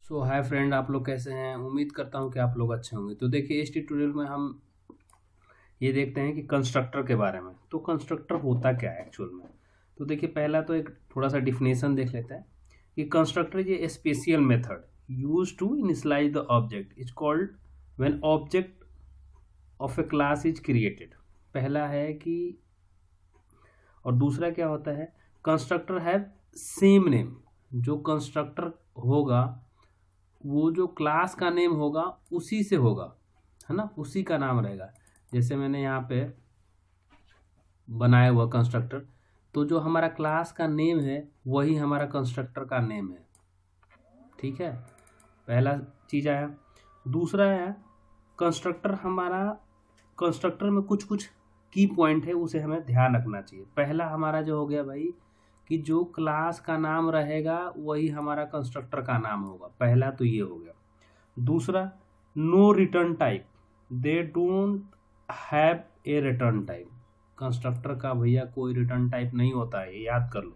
सो hi friend, आप लोग कैसे हैं। उम्मीद करता हूं कि आप लोग अच्छे होंगे। तो देखिए, इस ट्यूटोरियल में हम ये देखते हैं कि कंस्ट्रक्टर के बारे में। तो कंस्ट्रक्टर होता क्या है एक्चुअल में। तो देखिए, पहला तो एक थोड़ा सा डिफिनेशन देख लेते हैं कि constructor is a special method use to initialise the object is called when object of a class is created. पहला है कि, और दूसरा क्या होता है, कंस्ट्रक्टर हैव सेम नेम। जो कंस्ट्रक्टर होगा वो जो क्लास का नेम होगा उसी से होगा, है ना, उसी का नाम रहेगा। जैसे मैंने यहाँ पे बनाया हुआ कंस्ट्रक्टर, तो जो हमारा क्लास का नेम है वही हमारा कंस्ट्रक्टर का नेम है। ठीक है, पहला चीज आया। दूसरा है कंस्ट्रक्टर हमारा, कंस्ट्रक्टर में कुछ कुछ की पॉइंट है उसे हमें ध्यान रखना चाहिए। पहला हमारा जो हो गया भाई कि जो क्लास का नाम रहेगा वही हमारा कंस्ट्रक्टर का नाम होगा। पहला तो ये हो गया। दूसरा, no return type, they don't have a return type. Constructor का भैया कोई रिटर्न टाइप नहीं होता है, ये याद कर लो।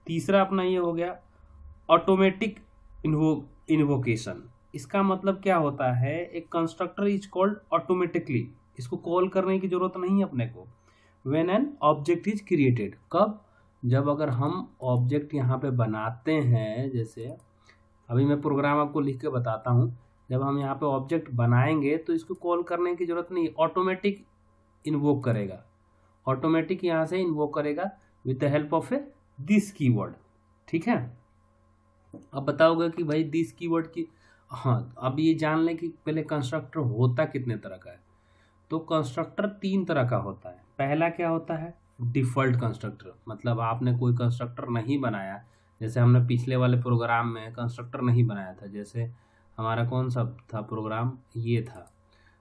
तीसरा अपना ये हो गया ऑटोमेटिक इन्वोकेशन। इसका मतलब क्या होता है, एक कंस्ट्रक्टर इज कॉल्ड ऑटोमेटिकली, इसको कॉल करने की जरूरत नहीं है अपने को। When an object is created, कब, जब अगर हम ऑब्जेक्ट यहाँ पे बनाते हैं, जैसे अभी मैं प्रोग्राम आपको लिख के बताता हूँ। जब हम यहाँ पे ऑब्जेक्ट बनाएंगे तो इसको कॉल करने की जरूरत नहीं, ऑटोमेटिक इन्वोक करेगा। ऑटोमेटिक यहाँ से इन्वोक करेगा with the help of A this keyword. ठीक है, अब बताओगे कि भाई दिस कीवर्ड की, हाँ अब ये जान लें कि पहले कंस्ट्रक्टर होता कितने तरह का है। तो कंस्ट्रक्टर 3 तरह का होता है। पहला क्या होता है, डिफ़ॉल्ट कंस्ट्रक्टर, मतलब आपने कोई कंस्ट्रक्टर नहीं बनाया। जैसे हमने पिछले वाले प्रोग्राम में कंस्ट्रक्टर नहीं बनाया था, जैसे हमारा कौन सा था प्रोग्राम, ये था।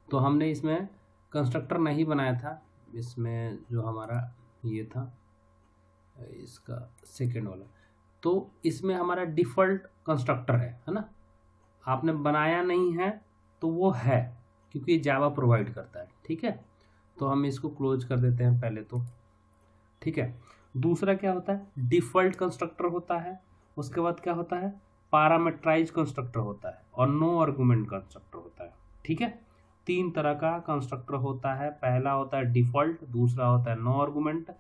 तो हमने इसमें कंस्ट्रक्टर नहीं बनाया था, इसमें जो हमारा ये था, इसका सेकेंड वाला। तो इसमें हमारा डिफ़ॉल्ट कंस्ट्रक्टर है ना, आपने बनाया नहीं है तो वो है, क्योंकि जावा प्रोवाइड करता है। ठीक है, तो हम इसको क्लोज कर देते हैं पहले तो। ठीक है, दूसरा क्या होता है, डिफ़ॉल्ट कंस्ट्रक्टर होता है। उसके बाद क्या होता है, पैरामीटराइज कंस्ट्रक्टर होता है, और नो आर्गुमेंट कंस्ट्रक्टर होता है। ठीक है, 3 तरह का कंस्ट्रक्टर होता है। पहला होता है डिफ़ॉल्ट, दूसरा होता है नो आर्गुमेंट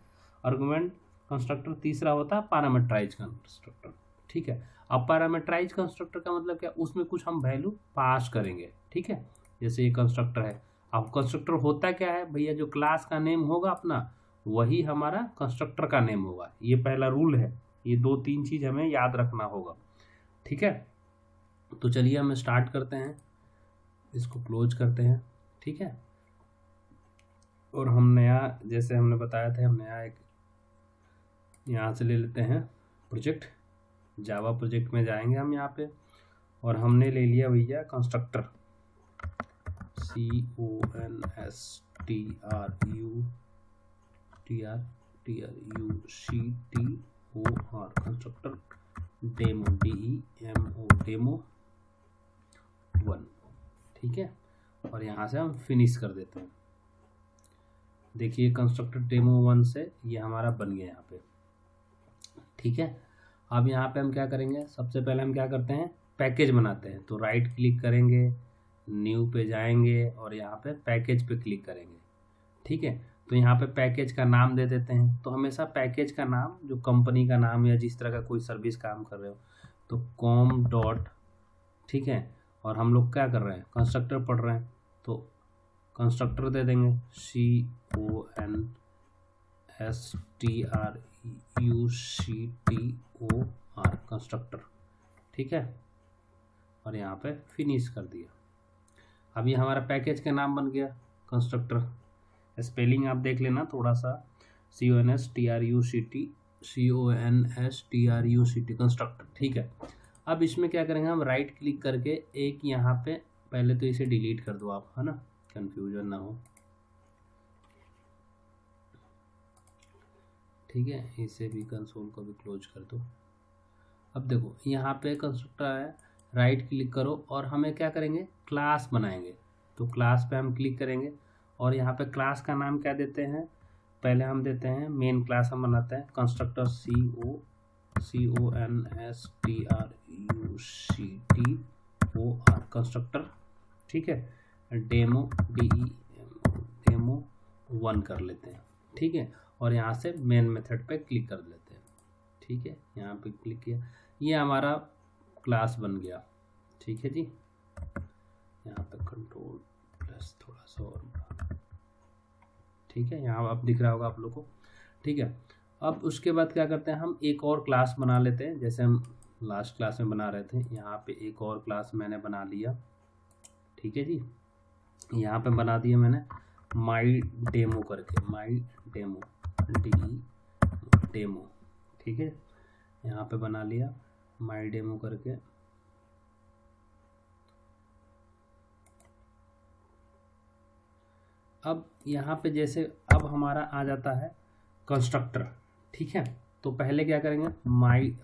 कंस्ट्रक्टर, तीसरा होता है पैरामीटराइज कंस्ट्रक्टर। ठीक है, अब पैरामीटराइज कंस्ट्रक्टर का मतलब क्या, उसमें कुछ हम वैल्यू पास करेंगे। ठीक है, जैसे ये कंस्ट्रक्टर है। अब कंस्ट्रक्टर होता क्या है भैया, जो क्लास का नेम होगा अपना वही हमारा कंस्ट्रक्टर का नेम होगा। ये पहला रूल है, ये 2-3 चीज हमें याद रखना होगा। ठीक है, तो चलिए हम स्टार्ट करते हैं, इसको क्लोज करते हैं। ठीक है, और हम नया, जैसे हमने बताया था, हम नया एक यहाँ से ले लेते हैं प्रोजेक्ट। जावा प्रोजेक्ट में जाएंगे हम यहाँ पे, और हमने ले लिया भैया constructor, CONSTRUCTOR constructor demo, DEMO, demo 1। ठीक है, और यहाँ से हम फिनिश कर देते हैं। देखिए कंस्ट्रक्टर डेमो 1 से ये हमारा बन गया यहाँ पे। ठीक है, अब यहाँ पे हम क्या करेंगे, सबसे पहले हम क्या करते हैं, पैकेज बनाते हैं। तो राइट क्लिक करेंगे, न्यू पे जाएंगे, और यहाँ पे पैकेज पे क्लिक करेंगे। ठीक है, तो यहाँ पे पैकेज का नाम दे देते हैं। तो हमेशा पैकेज का नाम, जो कंपनी का नाम या जिस तरह का कोई सर्विस काम कर रहे हो, तो कॉम डॉट, ठीक है, और हम लोग क्या कर रहे हैं, कंस्ट्रक्टर पढ़ रहे हैं, तो कंस्ट्रक्टर दे देंगे, CONSTRUCTOR कंस्ट्रक्टर। ठीक है, और यहाँ पे फिनिश कर दिया। अब ये हमारा पैकेज का नाम बन गया कंस्ट्रक्टर। स्पेलिंग आप देख लेना थोड़ा सा, CONSTRUCT कंस्ट्रक्टर। ठीक है, अब इसमें क्या करेंगे, हम राइट क्लिक करके एक यहाँ पे, पहले तो इसे डिलीट कर दो आप, है ना, कंफ्यूजन ना हो। ठीक है, इसे भी, कंसोल को भी क्लोज कर दो। अब देखो यहाँ पे कंस्ट्रक्टर है, राइट क्लिक करो, और हमें क्या करेंगे, क्लास बनाएंगे। तो क्लास पे हम क्लिक करेंगे, और यहाँ पे क्लास का नाम क्या देते हैं, पहले हम देते हैं, मेन क्लास हम बनाते हैं कंस्ट्रक्टर CONSTRUCT कंस्ट्रक्टर, ठीक है, डेमो डेमो 1 कर लेते हैं, ठीक है, और यहाँ से मेन मेथड पे क्लिक कर लेते हैं, ठीक है, यहाँ पे क्लिक किया, ये हमारा क्लास बन गया, ठीक है जी। यहाँ पे कंट्रोल प्लस थोड़ा सा और, ठीक है, यहाँ अब दिख रहा होगा आप लोग को, ठीक है। अब उसके बाद क्या करते हैं, हम एक और क्लास बना लेते हैं, जैसे हम लास्ट क्लास में बना रहे थे। यहाँ पे एक और क्लास मैंने बना लिया, ठीक है जी, यहाँ पे बना दिया मैंने माई डेमो करके, माई डेमो डेमो, ठीक है, यहाँ पे बना लिया माई डेमो करके। अब यहाँ पे जैसे अब हमारा आ जाता है कंस्ट्रक्टर, ठीक है, तो पहले क्या करेंगे,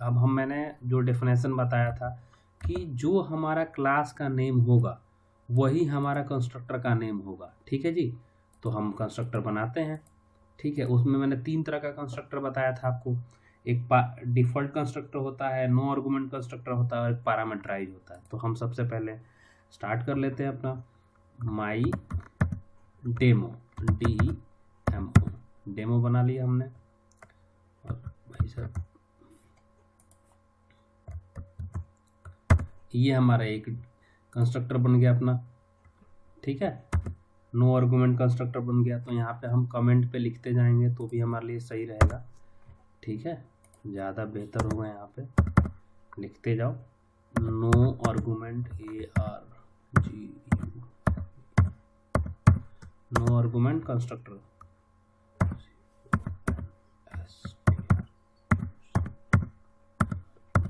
अब मैंने जो डेफिनेशन बताया था कि जो हमारा क्लास का नेम होगा वही हमारा कंस्ट्रक्टर का नेम होगा, ठीक है जी। तो हम कंस्ट्रक्टर बनाते हैं, ठीक है, उसमें मैंने 3 तरह का कंस्ट्रक्टर बताया था आपको, एक डिफ़ॉल्ट कंस्ट्रक्टर होता है, नो आर्गुमेंट कंस्ट्रक्टर होता है, और एक पैरामीटराइज होता है। तो हम सबसे पहले स्टार्ट कर लेते हैं अपना माई डेमो, DEMO, डेमो बना लिया हमने। और भाई साहब ये हमारा एक कंस्ट्रक्टर बन गया अपना, ठीक है, नो आर्गुमेंट कंस्ट्रक्टर बन गया। तो यहाँ पे हम कमेंट पे लिखते जाएंगे तो भी हमारे लिए सही रहेगा, ठीक है, ज़्यादा बेहतर होगा। यहाँ पे लिखते जाओ no argument no argument constructor,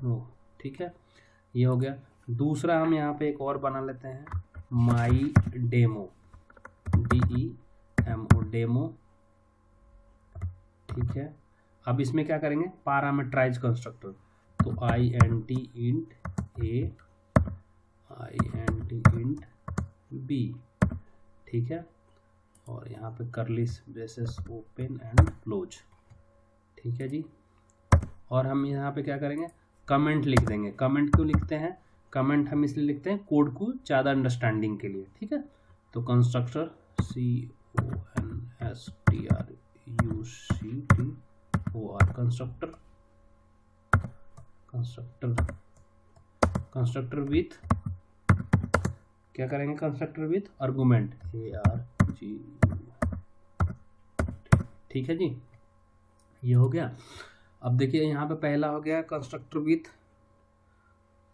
no, ठीक है, ये हो गया। दूसरा हम यहाँ पे एक और बना लेते हैं माई डेमो, DEMO डेमो, ठीक है। अब इसमें क्या करेंगे, पैरामीटराइज कंस्ट्रक्टर, तो INT int A INT int B, ठीक है, और यहाँ पे करली ब्रेसेस ओपन एंड क्लोज, ठीक है जी। और हम यहाँ पे क्या करेंगे, कमेंट लिख देंगे। कमेंट क्यों लिखते हैं, कमेंट हम इसलिए लिखते हैं कोड को ज़्यादा अंडरस्टैंडिंग के लिए, ठीक है। तो कंस्ट्रक्टर CONSTRUCTOR कंस्ट्रक्टर विथ क्या करेंगे, कंस्ट्रक्टर विथ आर्गुमेंट ARG, ठीक है जी, ये हो गया। अब देखिए यहाँ पे पहला हो गया कंस्ट्रक्टर विथ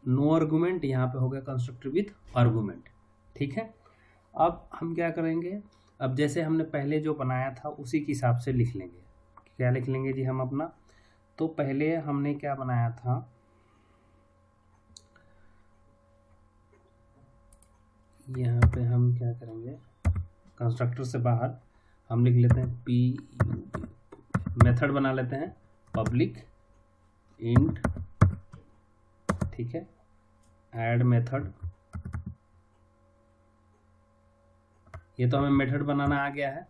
नो आर्गुमेंट, यहाँ पे हो गया कंस्ट्रक्टर विथ आर्गुमेंट, ठीक है। अब हम क्या करेंगे, अब जैसे हमने पहले जो बनाया था उसी के हिसाब से लिख लेंगे। क्या लिख लेंगे जी हम अपना, तो पहले हमने क्या बनाया था, यहाँ पे हम क्या करेंगे, कंस्ट्रक्टर से बाहर हम लिख लेते हैं मेथड बना लेते हैं पब्लिक इंट, ठीक है, ऐड मेथड। ये तो हमें मेथड बनाना आ गया है,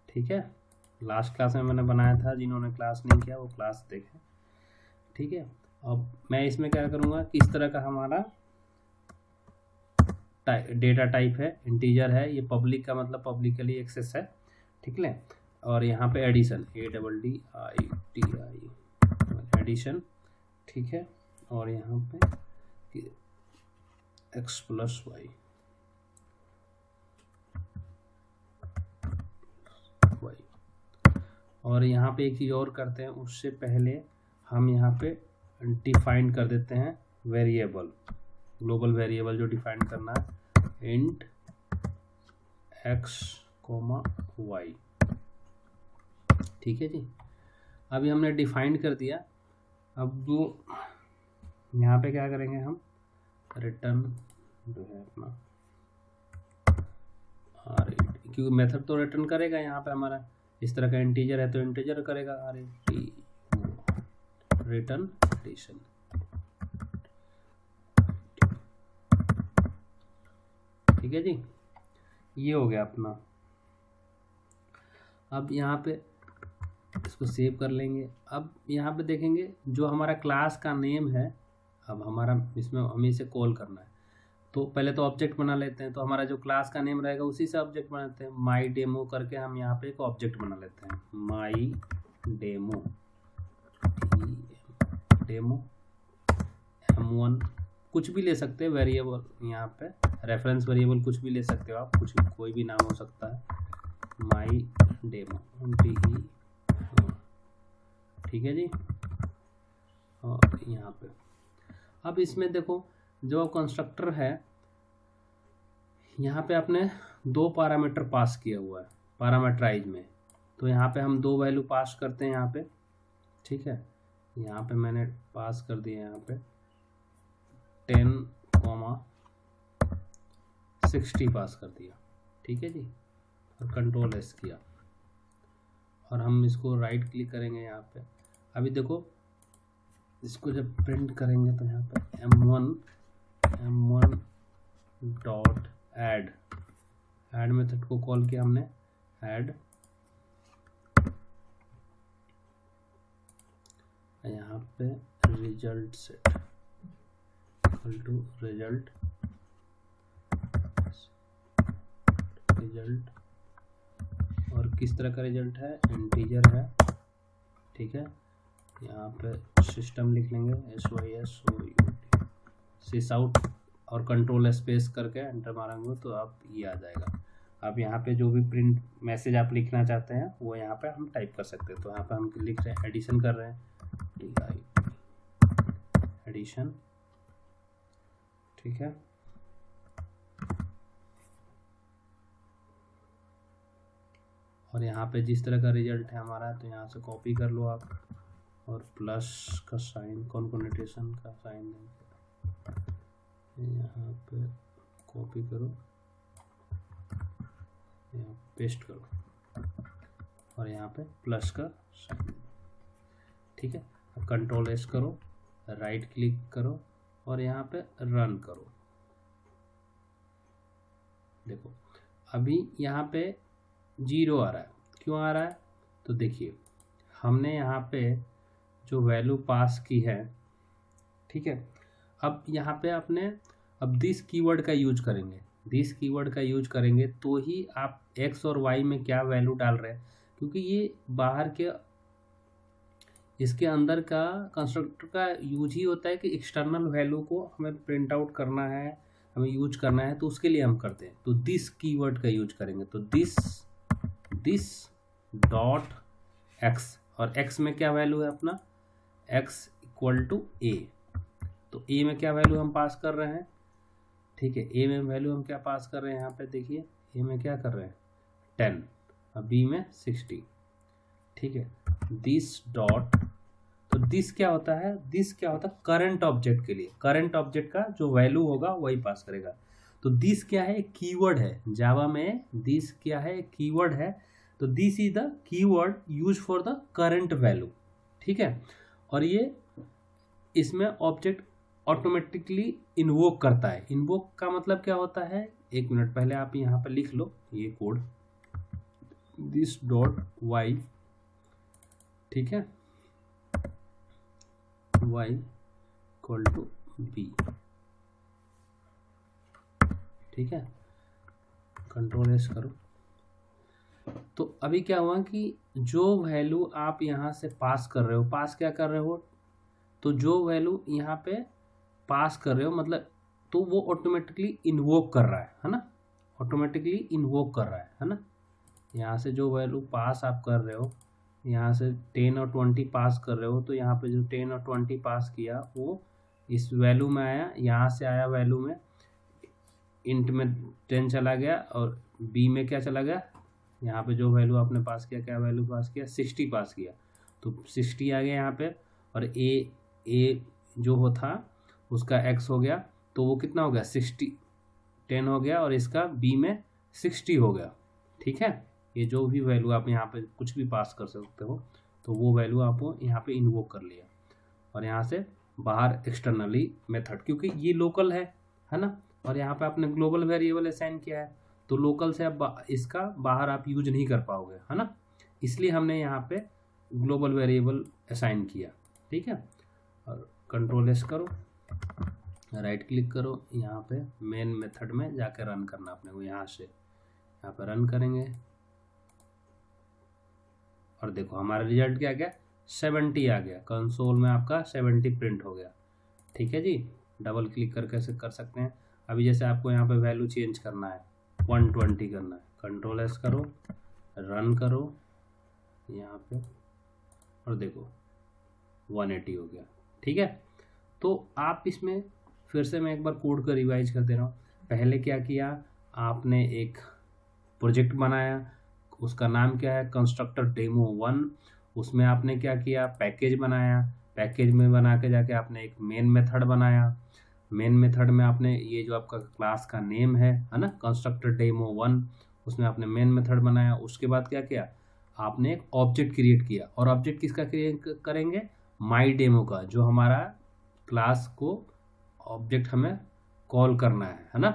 ठीक है, लास्ट क्लास में मैंने बनाया था, जिन्होंने क्लास नहीं किया वो क्लास देखें, ठीक है। अब मैं इसमें क्या करूँगा, किस तरह का हमारा डेटा टाइप है, इंटीजर है, ये पब्लिक का मतलब पब्लिकली एक्सेस है, ठीक है। और यहाँ पे एडिशन ADDITI एडिशन, ठीक है, और यहाँ पे X+Y और यहाँ पे एक चीज़ और करते हैं, उससे पहले हम यहाँ पे डिफाइन कर देते हैं वेरिएबल, ग्लोबल वेरिएबल जो डिफाइन करना है, इंट X, Y, ठीक है जी। अभी हमने डिफाइन कर दिया। अब जो यहाँ पे क्या करेंगे, हम रिटर्न जो है अपना क्योंकि मेथड तो रिटर्न करेगा, यहाँ पे हमारा इस तरह का इंटीजर है तो इंटीजर करेगा, रिटर्न एडिशन, ठीक है जी, ये हो गया अपना। अब यहाँ पे इसको सेव कर लेंगे। अब यहाँ पे देखेंगे जो हमारा क्लास का नेम है, अब हमारा इसमें हमें इसे कॉल करना है, तो पहले तो ऑब्जेक्ट बना लेते हैं। तो हमारा जो क्लास का नेम रहेगा उसी से ऑब्जेक्ट बनाते हैं। माई डेमो करके हम यहाँ पे एक ऑब्जेक्ट बना लेते हैं, माई डेमो, डेमो M1, कुछ भी ले सकते हैं वेरिएबल, यहाँ पे रेफरेंस वेरिएबल कुछ भी ले सकते हो आप, कुछ कोई भी नाम हो सकता है, माई डेमो DE, ठीक है जी। और यहाँ पे अब इसमें देखो जो कंस्ट्रक्टर है, यहाँ पे आपने 2 पैरामीटर पास किया हुआ है पैरामीटराइज में, तो यहाँ पे हम 2 वैल्यू पास करते हैं यहाँ पे, ठीक है। यहाँ पे मैंने पास कर दिया यहाँ पे 10,60 पास कर दिया, ठीक है जी, और कंट्रोल S किया, और हम इसको राइट क्लिक करेंगे यहाँ पे। अभी देखो इसको जब प्रिंट करेंगे तो यहाँ पे M1 डॉट ऐड मेथड को कॉल किया हमने, ऐड, यहाँ पे result set equal to result, और किस तरह का रिजल्ट है, इंटीजर है, ठीक है। यहाँ पे सिस्टम लिख लेंगे sys out और कंट्रोल स्पेस करके एंटर मारेंगे तो आप ये आ जाएगा। आप यहाँ पे जो भी प्रिंट मैसेज आप लिखना चाहते हैं वो यहाँ पे हम टाइप कर सकते हैं। तो यहाँ पे हम लिख रहे हैं एडिशन कर रहे हैं, एडिशन, ठीक है। और यहाँ पे जिस तरह का रिजल्ट है हमारा, तो यहाँ से कॉपी कर लो आप, और प्लस का साइन, कॉन्कोनेटेशन का साइन यहाँ पे कॉपी करो, यहाँ पेस्ट करो, और यहाँ पे प्लस का साइन, ठीक है। अब कंट्रोल S करो, राइट क्लिक करो, और यहाँ पे रन करो। देखो अभी यहाँ पे 0 आ रहा है, क्यों आ रहा है, तो देखिए हमने यहाँ पे जो वैल्यू पास की है, ठीक है। अब यहाँ पे आपने अब दिस कीवर्ड का यूज करेंगे, दिस कीवर्ड का यूज करेंगे तो ही आप x और y में क्या वैल्यू डाल रहे हैं, क्योंकि ये बाहर के इसके अंदर का कंस्ट्रक्टर का यूज ही होता है कि एक्सटर्नल वैल्यू को हमें प्रिंट आउट करना है, हमें यूज करना है, तो उसके लिए हम करते हैं। तो दिस कीवर्ड का यूज करेंगे, तो दिस डॉट x, और x में क्या वैल्यू है अपना, x इक्वल टू a, तो a में क्या वैल्यू हम पास कर रहे हैं, ठीक है। a में वैल्यू हम क्या पास कर रहे हैं, यहाँ पे देखिए a में क्या कर रहे हैं 10 और b में 60, ठीक है। दिस डॉट, तो दिस क्या होता है, दिस क्या होता है करंट ऑब्जेक्ट के लिए, करंट ऑब्जेक्ट का जो वैल्यू होगा वही पास करेगा। तो दिस क्या है, एक कीवर्ड है जावा में, दिस क्या है, एक कीवर्ड है। तो this is the keyword use for the current value, ठीक है। और ये इसमें ऑब्जेक्ट ऑटोमेटिकली इन्वोक करता है। इन्वोक का मतलब क्या होता है, एक मिनट पहले आप यहाँ पर लिख लो ये कोड, दिस डॉट वाई, ठीक है, y इक्वल टू बी, ठीक है। कंट्रोल S करो। तो अभी क्या हुआ कि जो वैल्यू आप यहाँ से पास कर रहे हो, पास क्या कर रहे हो, तो जो वैल्यू यहाँ पे पास कर रहे हो मतलब, तो वो ऑटोमेटिकली इन्वोक कर रहा है ना, ऑटोमेटिकली इन्वोक कर रहा है ना। यहाँ से जो वैल्यू पास आप कर रहे हो, यहाँ से 10 और 20 पास कर रहे हो, तो यहाँ पे जो 10 और 20 पास किया वो इस वैल्यू में आया, यहाँ से आया वैल्यू में, इंट में 10 चला गया, और बी में क्या चला गया, यहाँ पे जो वैल्यू आपने पास किया, क्या वैल्यू पास किया, 60 पास किया, तो 60 आ गया यहाँ पे। और ए जो था उसका x हो गया, तो वो कितना हो गया 10 हो गया, और इसका b में 60 हो गया, ठीक है। ये जो भी वैल्यू आप यहाँ पे कुछ भी पास कर सकते हो, तो वो वैल्यू आपको यहाँ पे इन्वोक कर लिया, और यहाँ से बाहर एक्सटर्नली मेथड, क्योंकि ये लोकल है ना, और यहाँ पे आपने ग्लोबल वेरिएबल असाइन किया है, तो लोकल से अब इसका बाहर आप यूज नहीं कर पाओगे, है ना, इसलिए हमने यहाँ पे ग्लोबल वेरिएबल असाइन किया, ठीक है। और कंट्रोल S करो, राइट क्लिक करो, यहाँ पे मेन मेथड में जाके रन करना अपने को, यहाँ से यहाँ पे रन करेंगे और देखो हमारा रिजल्ट क्या गया, 70 आ गया। कंसोल में आपका 70 प्रिंट हो गया। ठीक है जी, डबल क्लिक करके ऐसे कर सकते हैं। अभी जैसे आपको यहाँ पे वैल्यू चेंज करना है, 120 करना है, कंट्रोल एस करो, रन करो यहाँ पे और देखो 180 हो गया। ठीक है, तो आप इसमें फिर से मैं एक बार कोड को रिवाइज कर दे रहा हूँ। पहले क्या किया, आपने एक प्रोजेक्ट बनाया, उसका नाम क्या है, कंस्ट्रक्टर डेमो 1। उसमें आपने क्या किया, पैकेज बनाया, पैकेज में बना के जाके आपने एक मेन मेथड बनाया। मेन मेथड में आपने ये जो आपका क्लास का नेम है ना, कंस्ट्रक्टर डेमो 1, उसमें आपने मेन मेथड बनाया। उसके बाद क्या किया, आपने एक ऑब्जेक्ट क्रिएट किया, और ऑब्जेक्ट किसका क्रिएट करेंगे, माई डेमो का, जो हमारा क्लास को ऑब्जेक्ट हमें कॉल करना है ना,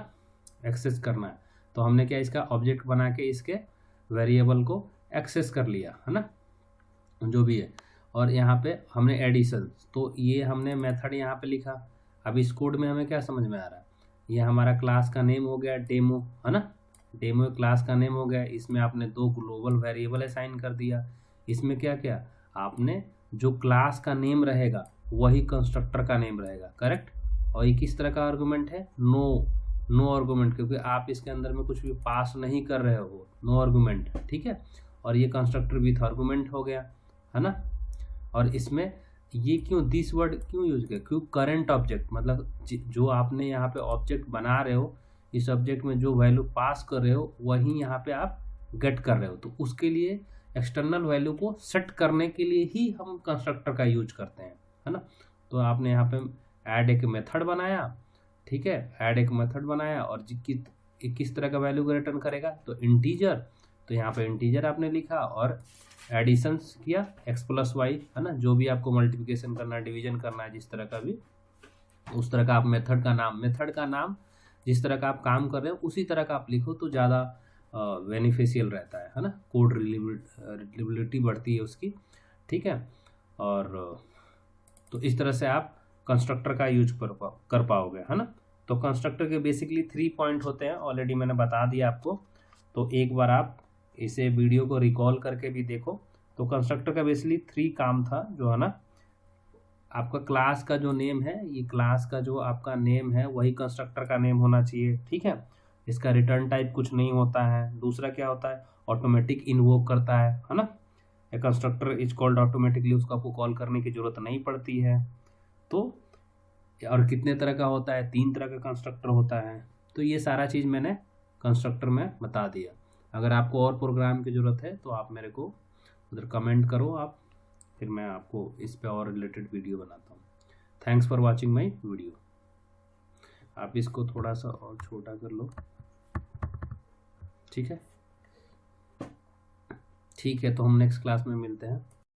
एक्सेस करना है। तो हमने क्या, इसका ऑब्जेक्ट बना के इसके वेरिएबल को एक्सेस कर लिया है ना, जो भी है। और यहाँ पे हमने एडिशन, तो ये हमने मेथड यहाँ पे लिखा। अब इस कोड में हमें क्या समझ में आ रहा है, ये हमारा क्लास का नेम हो गया डेमो है ना, डेमो क्लास का नेम हो गया। इसमें आपने 2 ग्लोबल वेरिएबल असाइन कर दिया। इसमें क्या क्या, आपने जो क्लास का नेम रहेगा वही कंस्ट्रक्टर का नेम रहेगा, करेक्ट। और ये किस तरह का आर्गुमेंट है, नो आर्गुमेंट, क्योंकि आप इसके अंदर में कुछ भी पास नहीं कर रहे हो, नो आर्गुमेंट। ठीक है, और ये कंस्ट्रक्टर विथ आर्गुमेंट हो गया है ना। और इसमें ये क्यों, दिस वर्ड क्यों यूज किया, क्यों, करंट ऑब्जेक्ट, मतलब जो आपने यहाँ पे ऑब्जेक्ट बना रहे हो, इस ऑब्जेक्ट में जो वैल्यू पास कर रहे हो वही यहाँ पे आप गेट कर रहे हो। तो उसके लिए एक्सटर्नल वैल्यू को सेट करने के लिए ही हम कंस्ट्रक्टर का यूज करते हैं, है ना। तो आपने यहाँ पे ऐड एक मेथड बनाया, ठीक है, ऐड एक मेथड बनाया, और किस तरह का वैल्यू को रिटर्न करेगा, तो इंटीजर। तो यहाँ पे इंटीजर आपने लिखा, और एडिशंस किया x + y, है ना, जो भी आपको मल्टीप्लिकेशन करना है, डिवीजन करना है, जिस तरह का भी, उस तरह का आप मेथड का नाम जिस तरह का आप काम कर रहे हो उसी तरह का आप लिखो, तो ज़्यादा बेनिफिशियल रहता है ना, कोड रिलेबिलिटी बढ़ती है उसकी। ठीक है, और तो इस तरह से आप कंस्ट्रक्टर का यूज कर पाओगे, है ना। तो कंस्ट्रक्टर के बेसिकली 3 पॉइंट होते हैं, ऑलरेडी मैंने बता दिया आपको। तो एक बार आप इसे वीडियो को रिकॉल करके भी देखो। तो कंस्ट्रक्टर का बेसिकली 3 काम था, जो है ना, आपका क्लास का जो नेम है, ये क्लास का जो आपका नेम है वही कंस्ट्रक्टर का नेम होना चाहिए। ठीक है, इसका रिटर्न टाइप कुछ नहीं होता है। दूसरा क्या होता है, ऑटोमेटिक इन्वोक करता है ना, ए कंस्ट्रक्टर इज कॉल्ड ऑटोमेटिकली, उसको आपको कॉल करने की जरूरत नहीं पड़ती है। तो और कितने तरह का होता है, 3 तरह का कंस्ट्रक्टर होता है। तो ये सारा चीज़ मैंने कंस्ट्रक्टर में बता दिया। अगर आपको और प्रोग्राम की ज़रूरत है तो आप मेरे को उधर कमेंट करो आप, फिर मैं आपको इस पे और रिलेटेड वीडियो बनाता हूँ। Thanks for watching my video. आप इसको थोड़ा सा और छोटा कर लो, ठीक है। ठीक है, तो हम नेक्स्ट क्लास में मिलते हैं।